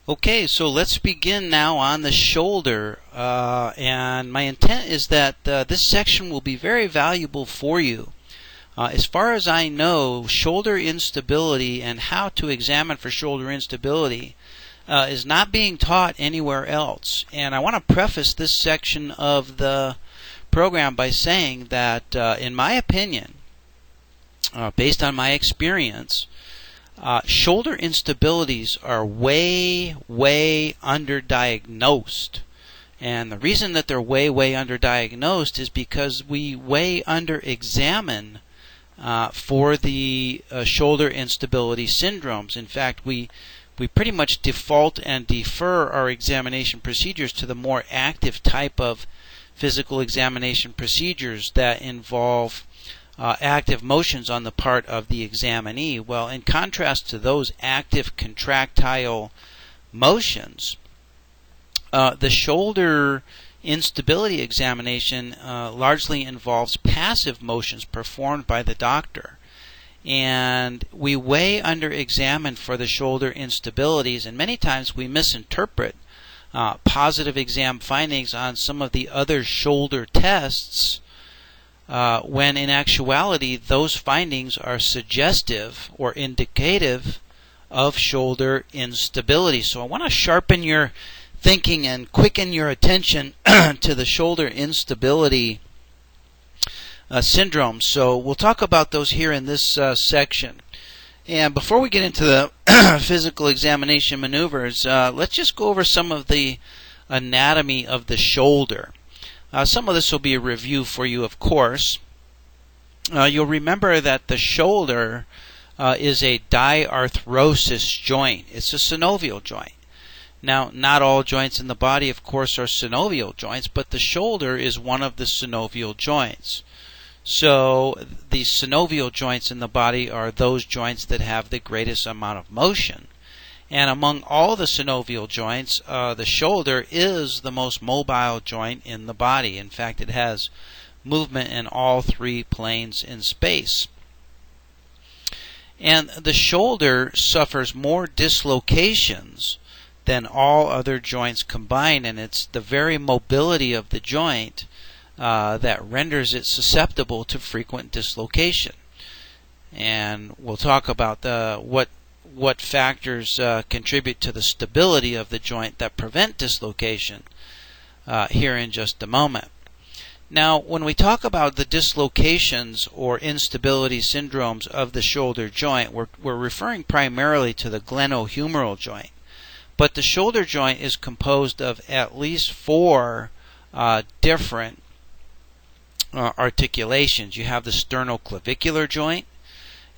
Okay, so let's begin now on the shoulder, and my intent is that this section will be very valuable for you. As far as I know, shoulder instability and how to examine for shoulder instability is not being taught anywhere else. And I want to preface this section of the program by saying that, in my opinion, based on my experience, shoulder instabilities are way underdiagnosed. And the reason that they're way underdiagnosed is because we way under-examine for the shoulder instability syndromes. In fact, we pretty much default and defer our examination procedures to the more active type of physical examination procedures that involve active motions on the part of the examinee. Well, in contrast to those active contractile motions, the shoulder instability examination largely involves passive motions performed by the doctor. And we way under-examine for the shoulder instabilities, and many times we misinterpret positive exam findings on some of the other shoulder tests when in actuality those findings are suggestive or indicative of shoulder instability. So I want to sharpen your thinking and quicken your attention to the shoulder instability syndrome. So we'll talk about those here in this section. And before we get into the physical examination maneuvers, let's just go over some of the anatomy of the shoulder. Some of this will be a review for you, of course. You'll remember that the shoulder is a diarthrosis joint. It's a synovial joint. Now, not all joints in the body, of course, are synovial joints, but the shoulder is one of the synovial joints. So the synovial joints in the body are those joints that have the greatest amount of motion. And among all the synovial joints, the shoulder is the most mobile joint in the body. In fact, it has movement in all three planes in space. And the shoulder suffers more dislocations than all other joints combined, and it's the very mobility of the joint that renders it susceptible to frequent dislocation. And we'll talk about what factors contribute to the stability of the joint that prevent dislocation here in just a moment. Now, when we talk about the dislocations or instability syndromes of the shoulder joint, we're referring primarily to the glenohumeral joint. But the shoulder joint is composed of at least four different articulations. You have the sternoclavicular joint.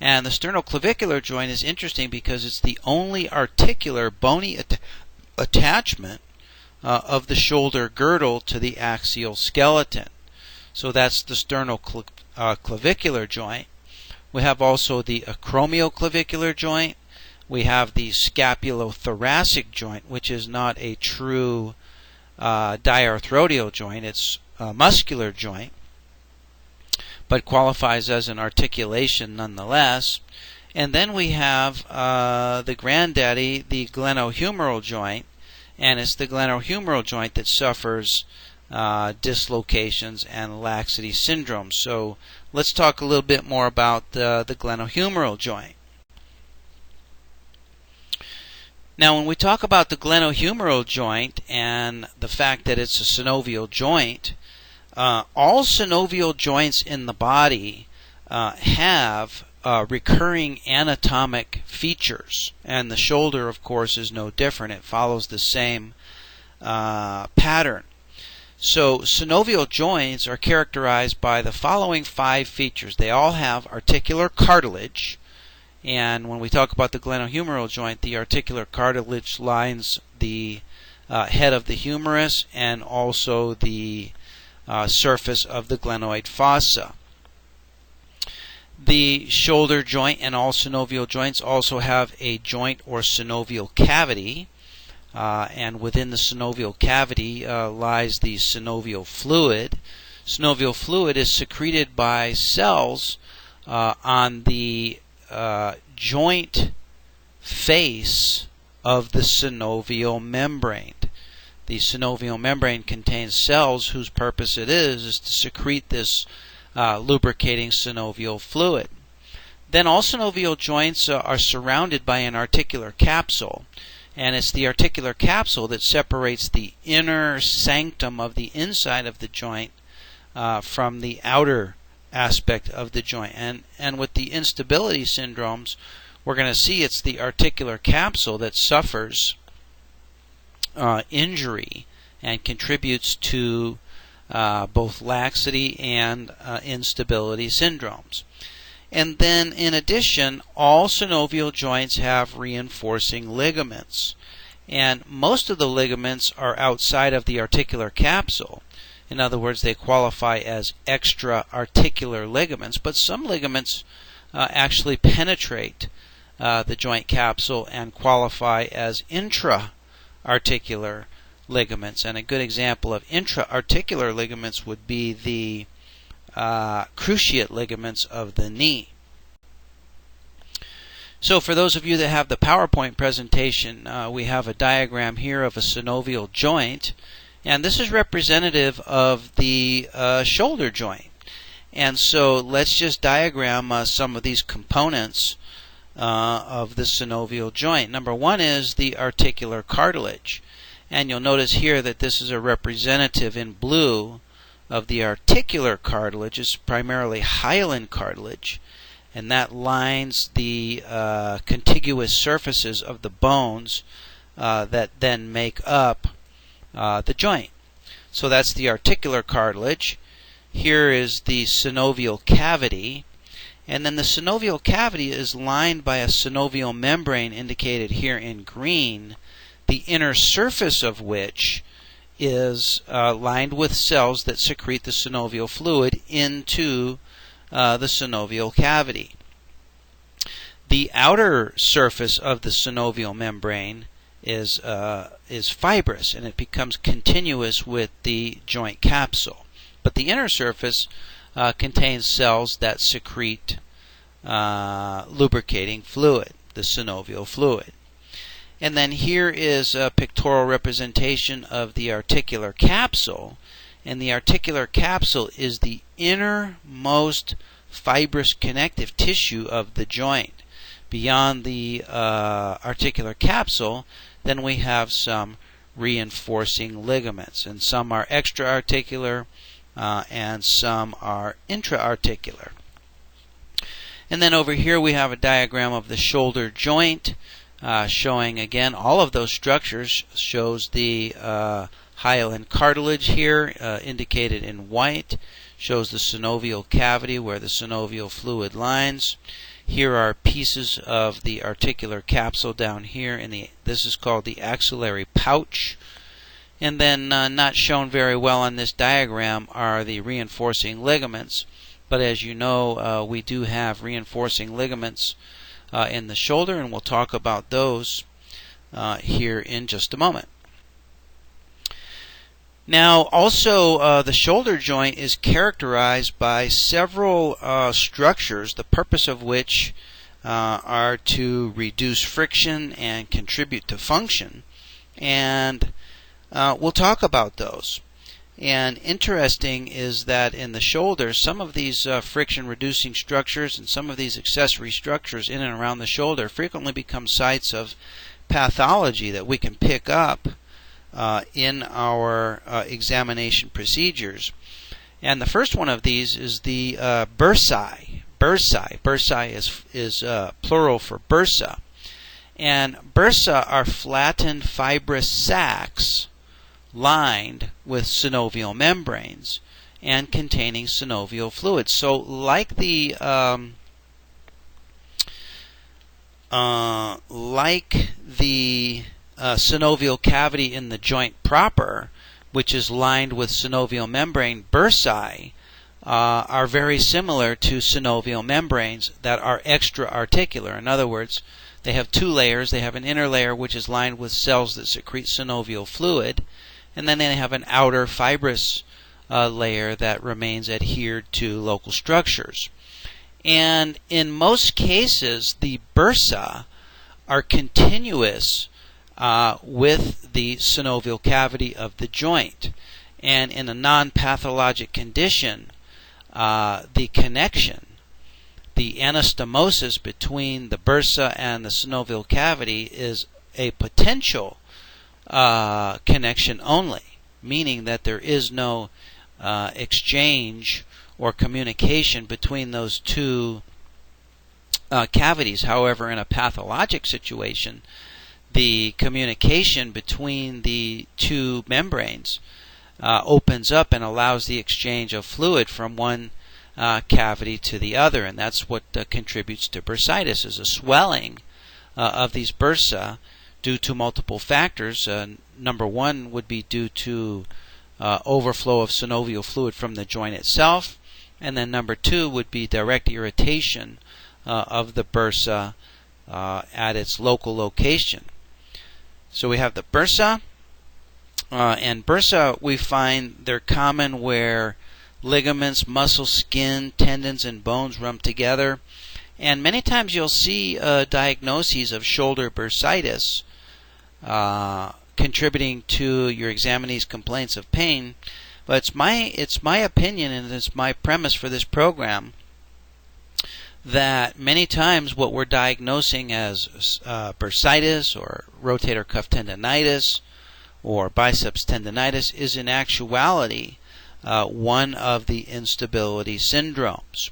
And the sternoclavicular joint is interesting because it's the only articular bony attachment of the shoulder girdle to the axial skeleton. So that's the sternoclavicular joint. We have also the acromioclavicular joint. We have the scapulothoracic joint, which is not a true diarthrodial joint. It's a muscular joint, but qualifies as an articulation nonetheless. And then we have the granddaddy, the glenohumeral joint, and it's the glenohumeral joint that suffers dislocations and laxity syndrome. So let's talk a little bit more about the glenohumeral joint. Now, when we talk about the glenohumeral joint and the fact that it's a synovial joint, all synovial joints in the body have recurring anatomic features, and the shoulder, of course, is no different. It follows the same pattern. So synovial joints are characterized by the following five features. They all have articular cartilage, and when we talk about the glenohumeral joint, the articular cartilage lines the head of the humerus and also the surface of the glenoid fossa. The shoulder joint and all synovial joints also have a joint or synovial cavity, and within the synovial cavity lies the synovial fluid. Synovial fluid is secreted by cells on the joint face of the synovial membrane. The synovial membrane contains cells whose purpose it is to secrete this lubricating synovial fluid. Then all synovial joints are surrounded by an articular capsule, and it's the articular capsule that separates the inner sanctum of the inside of the joint from the outer aspect of the joint. And with the instability syndromes, we're going to see it's the articular capsule that suffers injury and contributes to both laxity and instability syndromes. And then, in addition, all synovial joints have reinforcing ligaments. And most of the ligaments are outside of the articular capsule. In other words, they qualify as extra-articular ligaments, but some ligaments actually penetrate the joint capsule and qualify as intra-articular ligaments. And a good example of intra-articular ligaments would be the cruciate ligaments of the knee. So for those of you that have the PowerPoint presentation, we have a diagram here of a synovial joint, and this is representative of the shoulder joint. And so let's just diagram some of these components of the synovial joint. Number one is the articular cartilage, and you'll notice here that this is a representative in blue of the articular cartilage. Is primarily hyaline cartilage, and that lines the contiguous surfaces of the bones that then make up the joint. So that's the articular cartilage. Here is the synovial cavity, and then the synovial cavity is lined by a synovial membrane indicated here in green, the inner surface of which is lined with cells that secrete the synovial fluid into the synovial cavity. The outer surface of the synovial membrane is fibrous, and it becomes continuous with the joint capsule. But the inner surface contains cells that secrete lubricating fluid, the synovial fluid. And then here is a pictorial representation of the articular capsule. And the articular capsule is the innermost fibrous connective tissue of the joint. Beyond the articular capsule, then we have some reinforcing ligaments. And some are extra-articular and some are intra-articular. And then over here we have a diagram of the shoulder joint, showing again all of those structures. Shows the hyaline cartilage here indicated in white, shows the synovial cavity where the synovial fluid lines. Here are pieces of the articular capsule down here, this is called the axillary pouch. And then not shown very well on this diagram are the reinforcing ligaments, but as you know, we do have reinforcing ligaments in the shoulder, and we'll talk about those here in just a moment. Now, also, the shoulder joint is characterized by several structures, the purpose of which are to reduce friction and contribute to function, and we'll talk about those. And interesting is that in the shoulder, some of these friction-reducing structures and some of these accessory structures in and around the shoulder frequently become sites of pathology that we can pick up in our examination procedures. And the first one of these is the bursae. Bursae is plural for bursa. And bursa are flattened fibrous sacs lined with synovial membranes and containing synovial fluids. So like the synovial cavity in the joint proper, which is lined with synovial membrane, bursae are very similar to synovial membranes that are extra-articular. In other words, they have two layers. They have an inner layer which is lined with cells that secrete synovial fluid, and then they have an outer fibrous layer that remains adhered to local structures. And in most cases, the bursa are continuous with the synovial cavity of the joint. And in a non-pathologic condition, the connection, the anastomosis between the bursa and the synovial cavity is a potential connection only, meaning that there is no exchange or communication between those two cavities. However, in a pathologic situation, the communication between the two membranes opens up and allows the exchange of fluid from one cavity to the other, and that's what contributes to bursitis, is a swelling of these bursa due to multiple factors. Number one would be due to overflow of synovial fluid from the joint itself, and then number two would be direct irritation of the bursa at its local location. So we have the bursa, and bursa we find they're common where ligaments, muscle, skin, tendons, and bones run together. And many times you'll see diagnoses of shoulder bursitis contributing to your examinee's complaints of pain. But it's my opinion, and it's my premise for this program, that many times what we're diagnosing as bursitis or rotator cuff tendonitis or biceps tendonitis is in actuality one of the instability syndromes.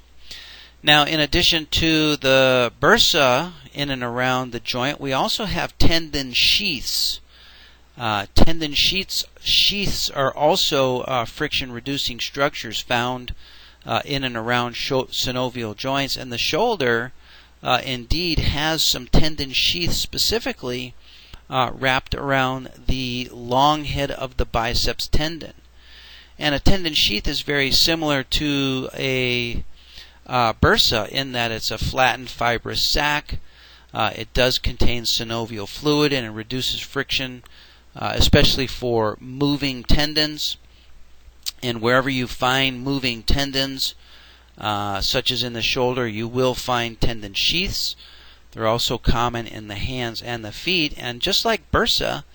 Now, in addition to the bursa in and around the joint, we also have tendon sheaths. Tendon sheaths are also friction-reducing structures found in and around synovial joints, and the shoulder indeed has some tendon sheaths specifically wrapped around the long head of the biceps tendon. And a tendon sheath is very similar to a bursa in that it's a flattened fibrous sac. It does contain synovial fluid, and it reduces friction, especially for moving tendons. And wherever you find moving tendons, such as in the shoulder, you will find tendon sheaths. They're also common in the hands and the feet. And just like bursa,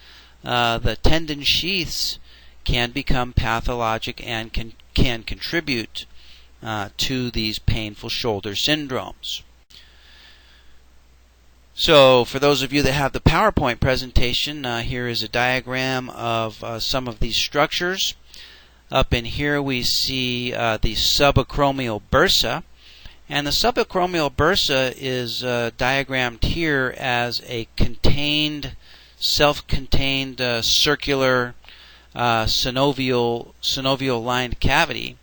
the tendon sheaths can become pathologic and can contribute to these painful shoulder syndromes. So for those of you that have the PowerPoint presentation, here is a diagram of some of these structures. Up in here we see the subacromial bursa, and the subacromial bursa is diagrammed here as a contained, self-contained circular synovial lined cavity.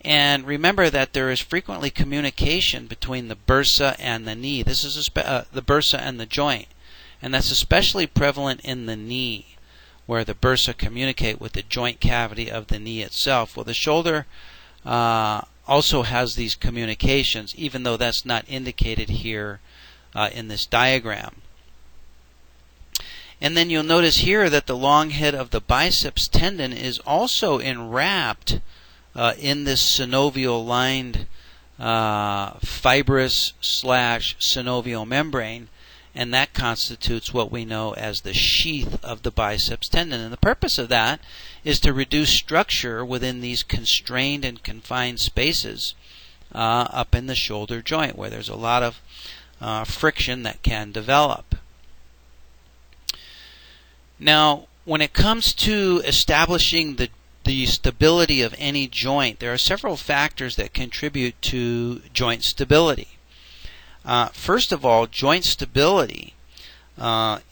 And remember that there is frequently communication between the bursa and the knee. This is the bursa and the joint, and that's especially prevalent in the knee, where the bursa communicate with the joint cavity of the knee itself. Well, the shoulder also has these communications, even though that's not indicated here in this diagram. And then you'll notice here that the long head of the biceps tendon is also enwrapped in this synovial lined fibrous / synovial membrane, and that constitutes what we know as the sheath of the biceps tendon. And the purpose of that is to reduce structure within these constrained and confined spaces up in the shoulder joint, where there's a lot of friction that can develop. Now, when it comes to establishing the stability of any joint, there are several factors that contribute to joint stability. First of all, joint stability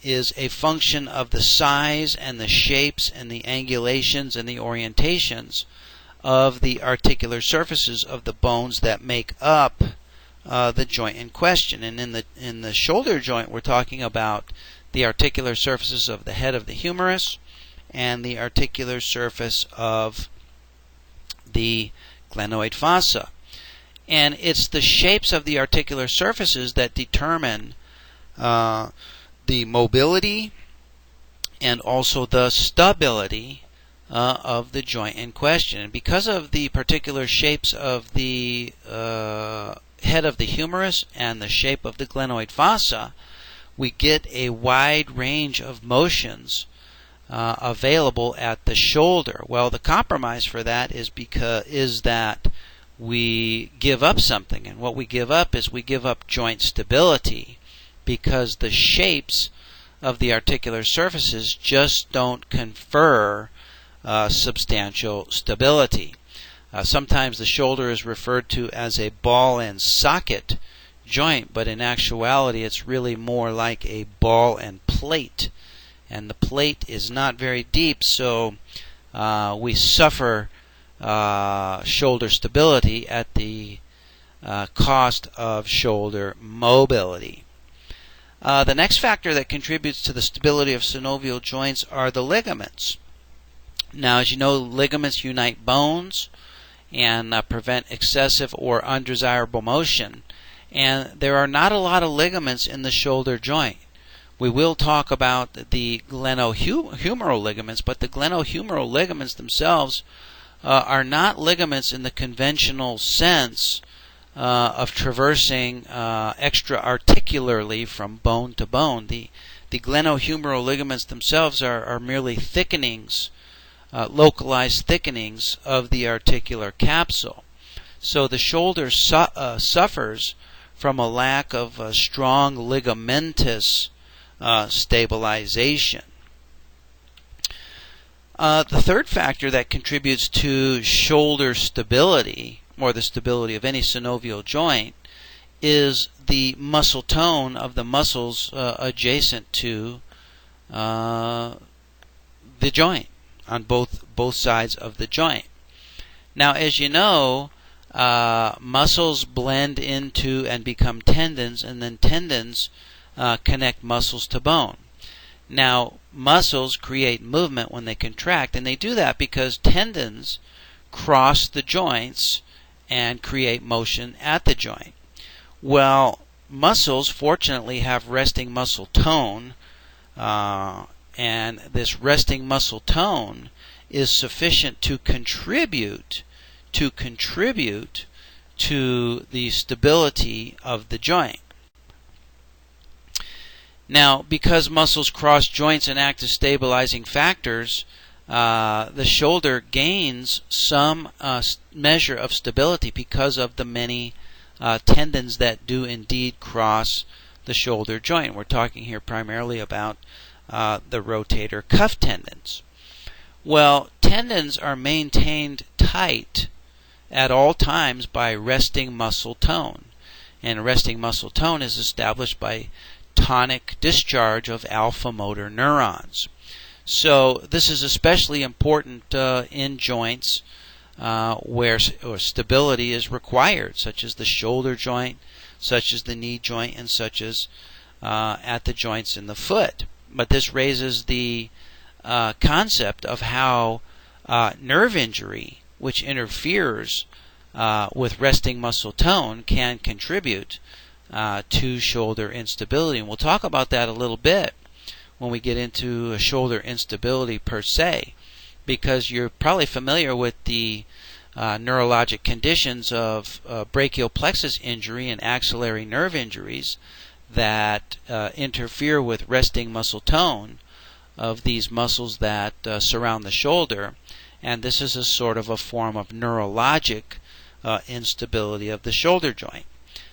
is a function of the size and the shapes and the angulations and the orientations of the articular surfaces of the bones that make up the joint in question. And in the shoulder joint, we're talking about the articular surfaces of the head of the humerus and the articular surface of the glenoid fossa. And it's the shapes of the articular surfaces that determine the mobility and also the stability of the joint in question. And because of the particular shapes of the head of the humerus and the shape of the glenoid fossa, we get a wide range of motions available at the shoulder. Well, the compromise for that is that we give up something, and what we give up is we give up joint stability, because the shapes of the articular surfaces just don't confer substantial stability. Sometimes the shoulder is referred to as a ball and socket joint, but in actuality it's really more like a ball and plate, and the plate is not very deep, so we suffer shoulder stability at the cost of shoulder mobility. The next factor that contributes to the stability of synovial joints are the ligaments. Now, as you know, ligaments unite bones and prevent excessive or undesirable motion, and there are not a lot of ligaments in the shoulder joint. We will talk about the glenohumeral ligaments, but the glenohumeral ligaments themselves are not ligaments in the conventional sense of traversing extra-articularly from bone to bone. The glenohumeral ligaments themselves are merely thickenings, localized thickenings of the articular capsule. So the shoulder suffers from a lack of strong ligamentous stabilization. The third factor that contributes to shoulder stability, or the stability of any synovial joint, is the muscle tone of the muscles adjacent to the joint, on both sides of the joint. Now, as you know, muscles blend into and become tendons, and then tendons connect muscles to bone. Now, muscles create movement when they contract, and they do that because tendons cross the joints and create motion at the joint. Well, muscles fortunately have resting muscle tone, and this resting muscle tone is sufficient to contribute to the stability of the joint. Now, because muscles cross joints and act as stabilizing factors, the shoulder gains some measure of stability because of the many tendons that do indeed cross the shoulder joint. We're talking here primarily about the rotator cuff tendons. Well, tendons are maintained tight at all times by resting muscle tone, and resting muscle tone is established by tonic discharge of alpha motor neurons. So this is especially important in joints where stability is required, such as the shoulder joint, such as the knee joint, and such as at the joints in the foot. But this raises the concept of how nerve injury, which interferes with resting muscle tone, can contribute to shoulder instability. And we'll talk about that a little bit when we get into shoulder instability per se, because you're probably familiar with the neurologic conditions of brachial plexus injury and axillary nerve injuries that interfere with resting muscle tone of these muscles that surround the shoulder, and this is a sort of a form of neurologic instability of the shoulder joint.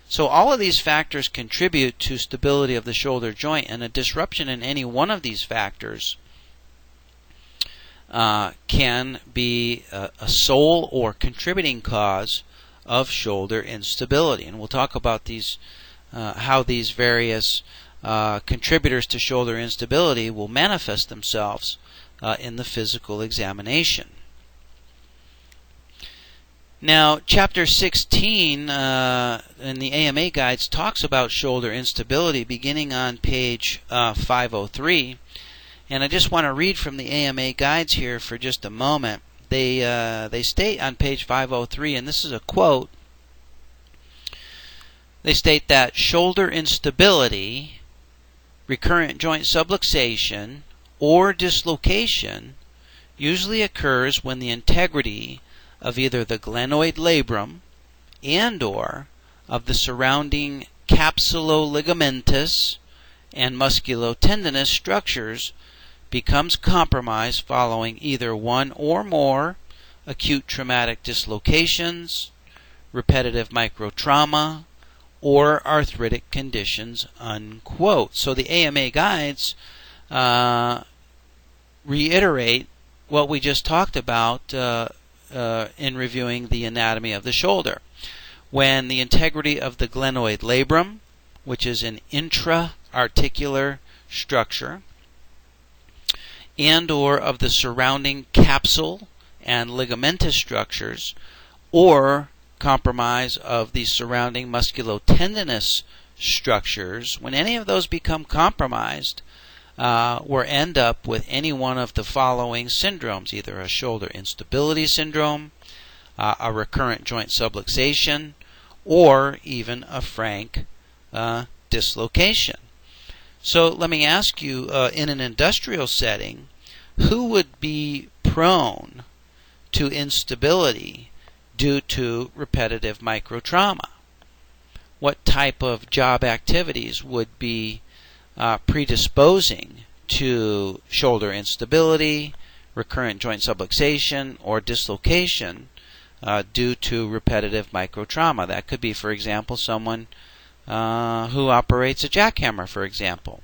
So all of these factors contribute to stability of the shoulder joint, and a disruption in any one of these factors can be a sole or contributing cause of shoulder instability. And we'll talk about these, how these various contributors to shoulder instability will manifest themselves in the physical examination. Now, Chapter 16 in the AMA Guides talks about shoulder instability beginning on page 503. And I just want to read from the AMA Guides here for just a moment. They state on page 503, and this is a quote, they state that shoulder instability, recurrent joint subluxation, or dislocation usually occurs when the integrity of either the glenoid labrum and or of the surrounding capsuloligamentous and musculotendinous structures becomes compromised following either one or more acute traumatic dislocations, repetitive microtrauma, or arthritic conditions, unquote. So the AMA guides reiterate what we just talked about in reviewing the anatomy of the shoulder. When the integrity of the glenoid labrum, which is an intra-articular structure, and or of the surrounding capsule and ligamentous structures, or compromise of the surrounding musculotendinous structures, when any of those become compromised, or end up with any one of the following syndromes, either a shoulder instability syndrome, a recurrent joint subluxation, or even a frank dislocation. So let me ask you, in an industrial setting, who would be prone to instability due to repetitive microtrauma? What type of job activities would be predisposing to shoulder instability, recurrent joint subluxation, or dislocation due to repetitive microtrauma? That could be, for example, someone who operates a jackhammer, for example,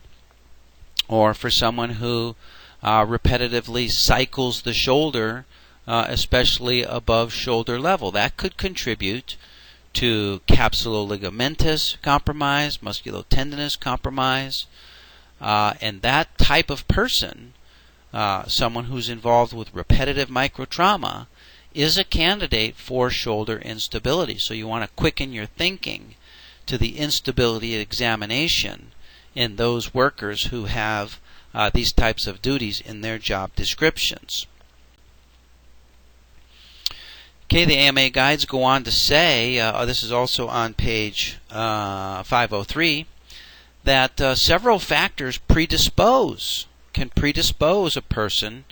or for someone who repetitively cycles the shoulder, especially above shoulder level. That could contribute to capsulo-ligamentous compromise, musculotendinous compromise, and that type of person, someone who's involved with repetitive microtrauma, is a candidate for shoulder instability. So you want to quicken your thinking to the instability examination in those workers who have these types of duties in their job descriptions. Okay, the AMA guides go on to say, this is also on page 503, that several factors can predispose a person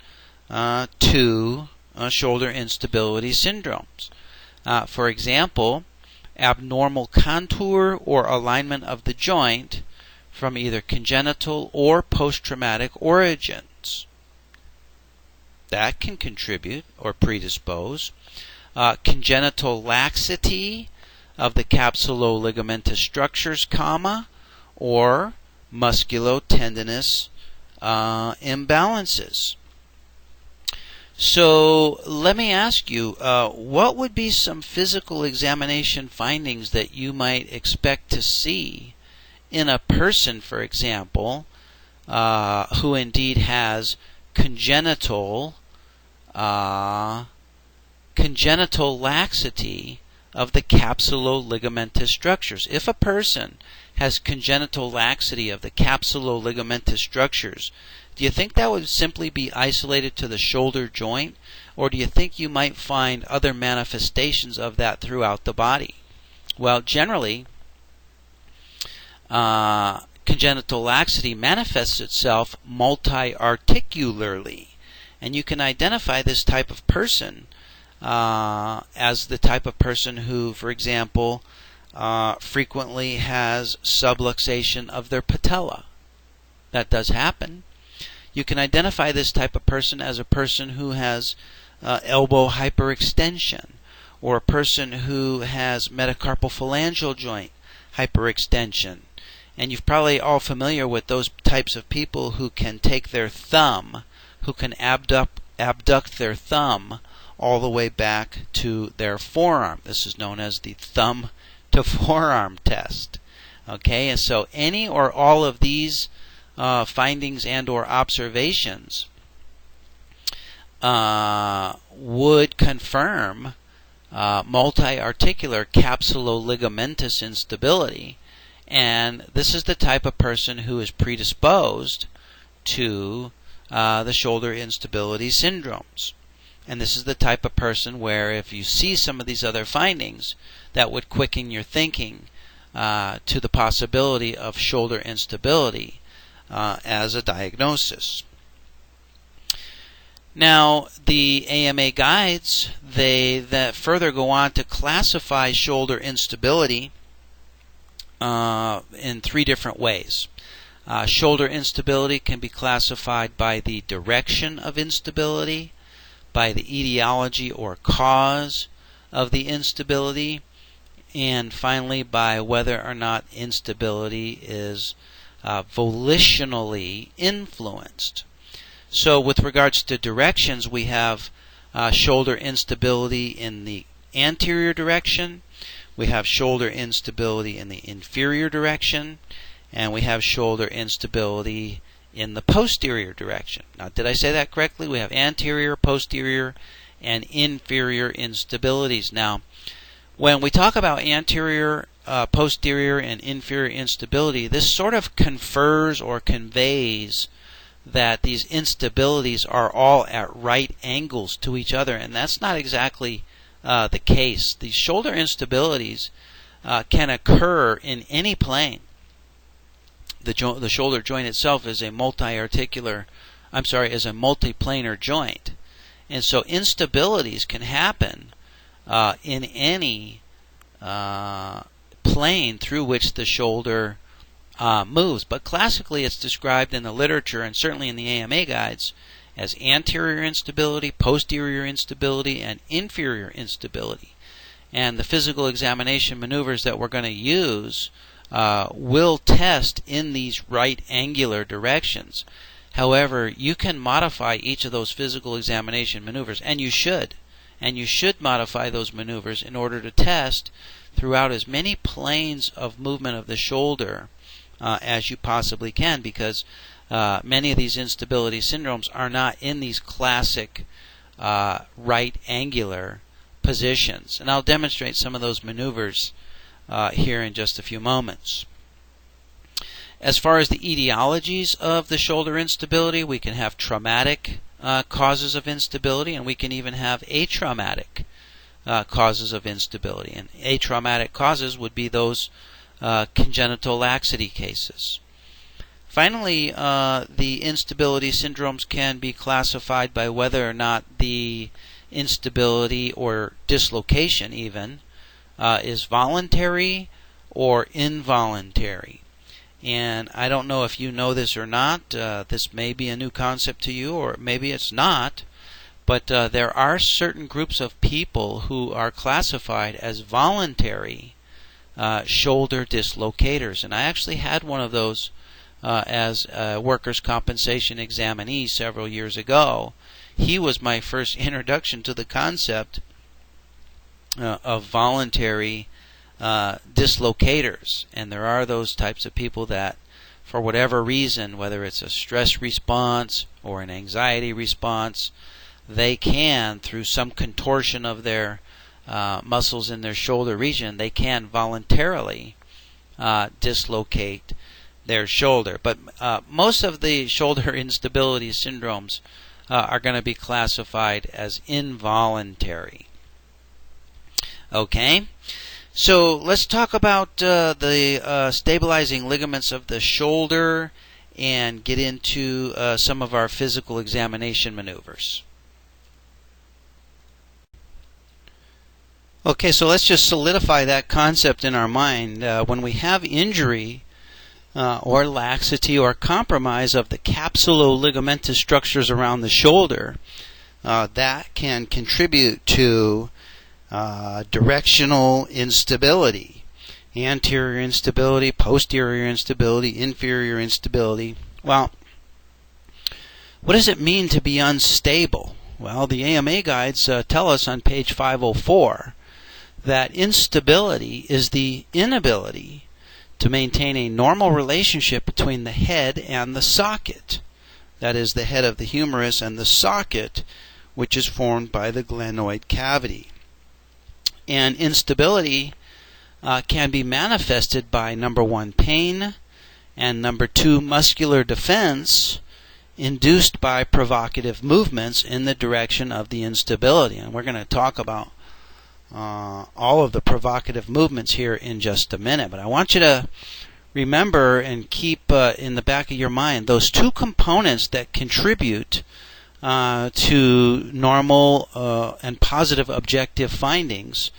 to shoulder instability syndromes. For example, abnormal contour or alignment of the joint from either congenital or post-traumatic origins. That can contribute or predispose. Congenital laxity of the capsulo-ligamentous structures, or musculotendinous imbalances. So let me ask you, what would be some physical examination findings that you might expect to see in a person, for example, who indeed has congenital laxity of the capsulo-ligamentous structures? If a person has congenital laxity of the capsulo-ligamentous structures, do you think that would simply be isolated to the shoulder joint, or do you think you might find other manifestations of that throughout the body? Well, generally, congenital laxity manifests itself multi-articularly, and you can identify this type of person as the type of person who, for example, frequently has subluxation of their patella. That does happen. You can identify this type of person as a person who has elbow hyperextension, or a person who has metacarpophalangeal joint hyperextension. And you're probably all familiar with those types of people who can take their thumb, who can abduct their thumb all the way back to their forearm. This is known as the thumb to forearm test. Okay, and so any or all of these findings and or observations would confirm multi-articular capsulo-ligamentous instability, and this is the type of person who is predisposed to the shoulder instability syndromes. And this is the type of person where if you see some of these other findings, that would quicken your thinking to the possibility of shoulder instability as a diagnosis. Now, the AMA guides, they further go on to classify shoulder instability in three different ways. Shoulder instability can be classified by the direction of instability, by the etiology or cause of the instability, and finally by whether or not instability is volitionally influenced. So with regards to directions, we have shoulder instability in the anterior direction, we have shoulder instability in the inferior direction, and we have shoulder instability in the posterior direction. Now, did I say that correctly? We have anterior, posterior, and inferior instabilities. Now, when we talk about anterior, posterior, and inferior instability, this sort of confers or conveys that these instabilities are all at right angles to each other, and that's not exactly the case. These shoulder instabilities can occur in any plane. The shoulder joint itself is a multiplanar joint, and so instabilities can happen in any plane through which the shoulder moves. But classically, it's described in the literature and certainly in the AMA guides as anterior instability, posterior instability, and inferior instability. And the physical examination maneuvers that we're going to use will test in these right angular directions. However, you can modify each of those physical examination maneuvers, and you should modify those maneuvers in order to test throughout as many planes of movement of the shoulder as you possibly can, because many of these instability syndromes are not in these classic right angular positions. And I'll demonstrate some of those maneuvers here in just a few moments. As far as the etiologies of the shoulder instability, we can have traumatic causes of instability, and we can even have atraumatic causes of instability. And atraumatic causes would be those congenital laxity cases. Finally, the instability syndromes can be classified by whether or not the instability or dislocation even is voluntary or involuntary. And I don't know if you know this or not. This may be a new concept to you, or maybe it's not. But there are certain groups of people who are classified as voluntary shoulder dislocators. And I actually had one of those as a workers' compensation examinee several years ago. He was my first introduction to the concept of voluntary dislocators. And there are those types of people that, for whatever reason, whether it's a stress response or an anxiety response, they can, through some contortion of their muscles in their shoulder region, they can voluntarily dislocate their shoulder. But most of the shoulder instability syndromes are going to be classified as involuntary. Okay, so let's talk about the stabilizing ligaments of the shoulder and get into some of our physical examination maneuvers. Okay, so let's just solidify that concept in our mind. When we have injury or laxity or compromise of the capsulo-ligamentous structures around the shoulder, that can contribute to directional instability, anterior instability, posterior instability, inferior instability. Well, what does it mean to be unstable? Well, the AMA guides tell us on page 504 that instability is the inability to maintain a normal relationship between the head and the socket. That is, the head of the humerus and the socket, which is formed by the glenoid cavity. And instability can be manifested by, number one, pain, and number two, muscular defense induced by provocative movements in the direction of the instability. And we're going to talk about all of the provocative movements here in just a minute. But I want you to remember and keep in the back of your mind those two components that contribute to normal and positive objective findings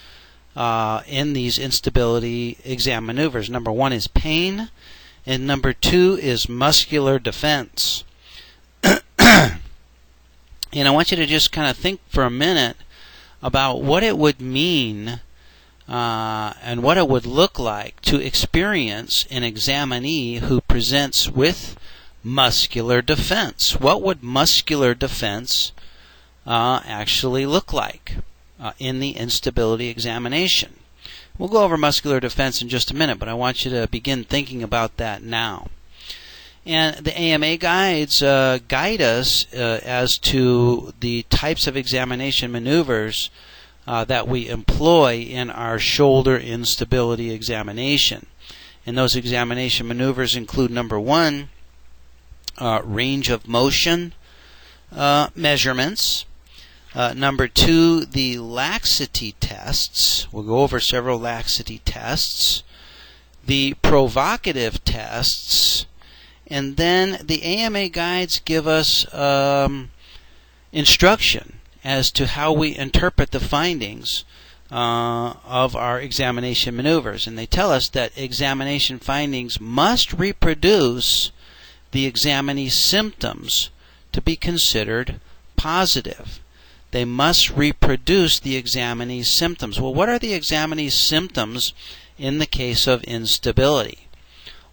in these instability exam maneuvers. Number one is pain, and number 2 is muscular defense. And I want you to just kind of think for a minute about what it would mean and what it would look like to experience an examinee who presents with muscular defense. What would muscular defense actually look like in the instability examination? We'll go over muscular defense in just a minute, but I want you to begin thinking about that now. And the AMA guides guide us as to the types of examination maneuvers that we employ in our shoulder instability examination. And those examination maneuvers include, number 1, range of motion measurements. Number 2, the laxity tests. We'll go over several laxity tests. The provocative tests. And then the AMA guides give us instruction as to how we interpret the findings of our examination maneuvers. And they tell us that examination findings must reproduce the examinee's symptoms to be considered positive. They must reproduce the examinee's symptoms. Well, what are the examinee's symptoms in the case of instability?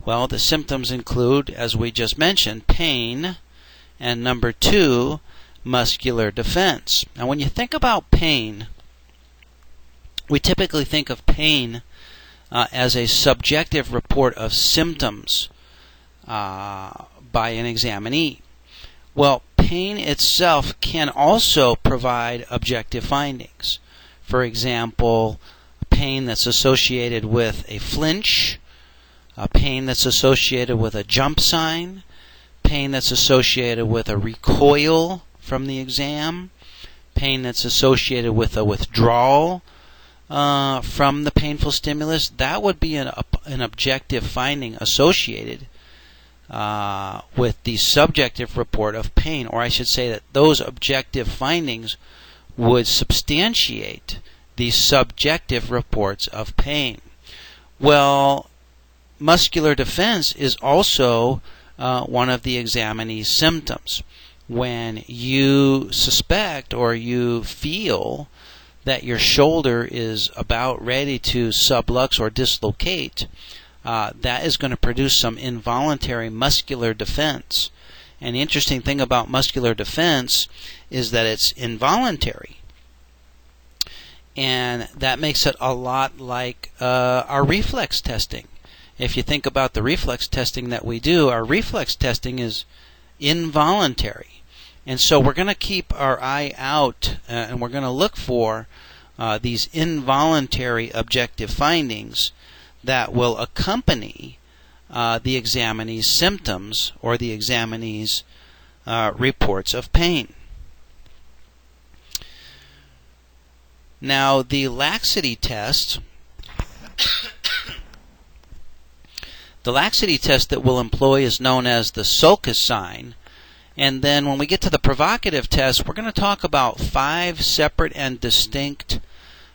Well, the symptoms include, as we just mentioned, pain, and number 2, muscular defense. Now, when you think about pain, we typically think of pain as a subjective report of symptoms by an examinee. Well, pain itself can also provide objective findings. For example, pain that's associated with a flinch, pain that's associated with a jump sign, pain that's associated with a recoil from the exam, pain that's associated with a withdrawal from the painful stimulus. That would be an objective finding associated with the subjective report of pain, or I should say that those objective findings would substantiate the subjective reports of pain. Well, muscular defense is also one of the examinee's symptoms. When you suspect or you feel that your shoulder is about ready to sublux or dislocate, that is going to produce some involuntary muscular defense. And the interesting thing about muscular defense is that it's involuntary. And that makes it a lot like our reflex testing. If you think about the reflex testing that we do, our reflex testing is involuntary. And so we're going to keep our eye out and we're going to look for these involuntary objective findings that will accompany the examinee's symptoms or the examinee's reports of pain. Now, the laxity test, the laxity test that we'll employ is known as the sulcus sign. And then when we get to the provocative test, we're going to talk about 5 separate and distinct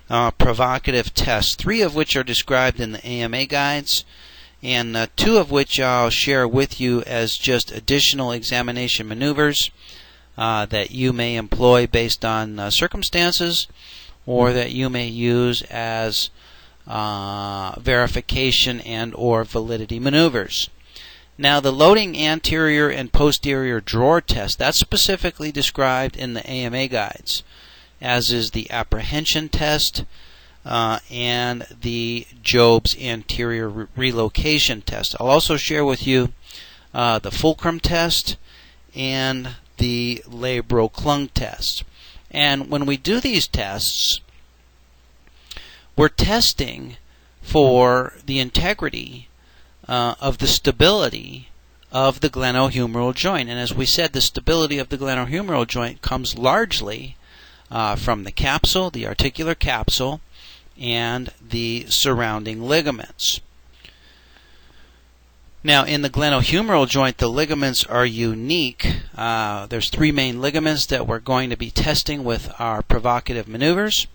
provocative tests, 3 of which are described in the AMA guides, and 2 of which I'll share with you as just additional examination maneuvers that you may employ based on circumstances, or that you may use as verification and or validity maneuvers. Now, the loading anterior and posterior drawer test, that's specifically described in the AMA guides, as is the apprehension test and the Job's anterior relocation test. I'll also share with you the fulcrum test and the labrum test. And when we do these tests, we're testing for the integrity of the stability of the glenohumeral joint. And as we said, the stability of the glenohumeral joint comes largely from the capsule, the articular capsule, and the surrounding ligaments. Now, in the glenohumeral joint, the ligaments are unique. There's 3 main ligaments that we're going to be testing with our provocative maneuvers.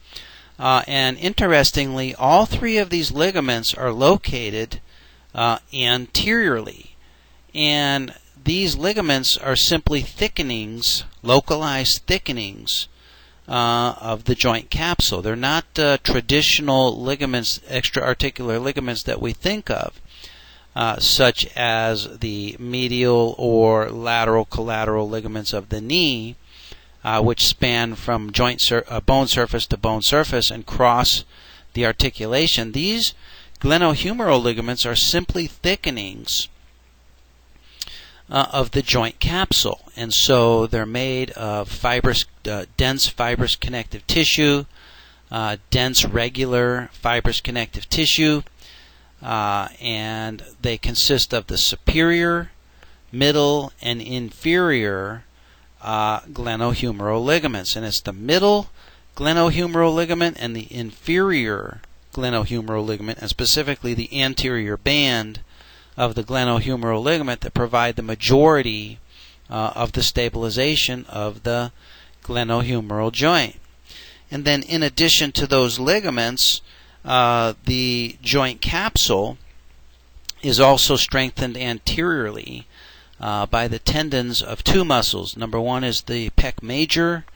And interestingly, all 3 of these ligaments are located anteriorly. And these ligaments are simply thickenings, localized thickenings of the joint capsule. They're not traditional ligaments, extra-articular ligaments that we think of, such as the medial or lateral collateral ligaments of the knee, which span from bone surface to bone surface and cross the articulation. These glenohumeral ligaments are simply thickenings of the joint capsule, and so they're made of dense fibrous connective tissue, dense regular fibrous connective tissue, and they consist of the superior, middle, and inferior glenohumeral ligaments. And it's the middle glenohumeral ligament and the inferior glenohumeral ligament, and specifically the anterior band of the glenohumeral ligament, that provide the majority of the stabilization of the glenohumeral joint. And then in addition to those ligaments, the joint capsule is also strengthened anteriorly by the tendons of two muscles. Number one is the pec major,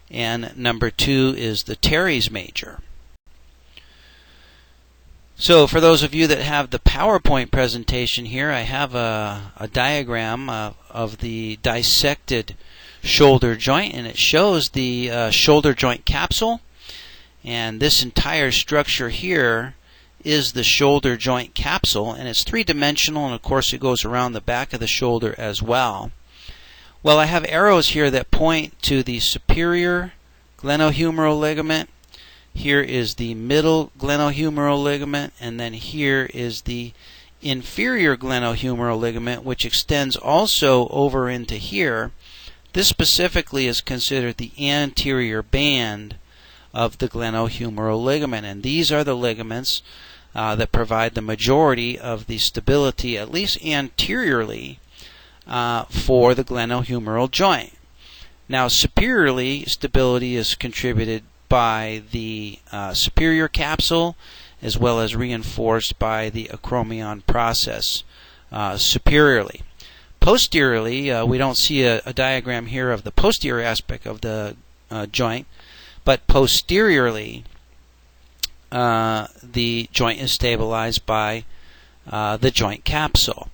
and number two is the teres major. So for those of you that have the PowerPoint presentation here, I have a diagram of the dissected shoulder joint, and it shows the shoulder joint capsule. And this entire structure here is the shoulder joint capsule, and it's three-dimensional, and of course it goes around the back of the shoulder as well. Well, I have arrows here that point to the superior glenohumeral ligament. Here is the middle glenohumeral ligament, and then here is the inferior glenohumeral ligament, which extends also over into here. This specifically is considered the anterior band of the glenohumeral ligament, and these are the ligaments that provide the majority of the stability, at least anteriorly, for the glenohumeral joint. Now, superiorly, stability is contributed by the superior capsule, as well as reinforced by the acromion process superiorly. Posteriorly, we don't see a diagram here of the posterior aspect of the joint, but posteriorly, the joint is stabilized by the joint capsule.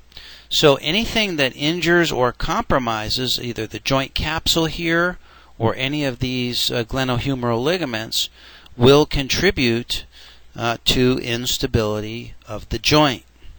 So anything that injures or compromises either the joint capsule here or any of these glenohumeral ligaments will contribute to instability of the joint.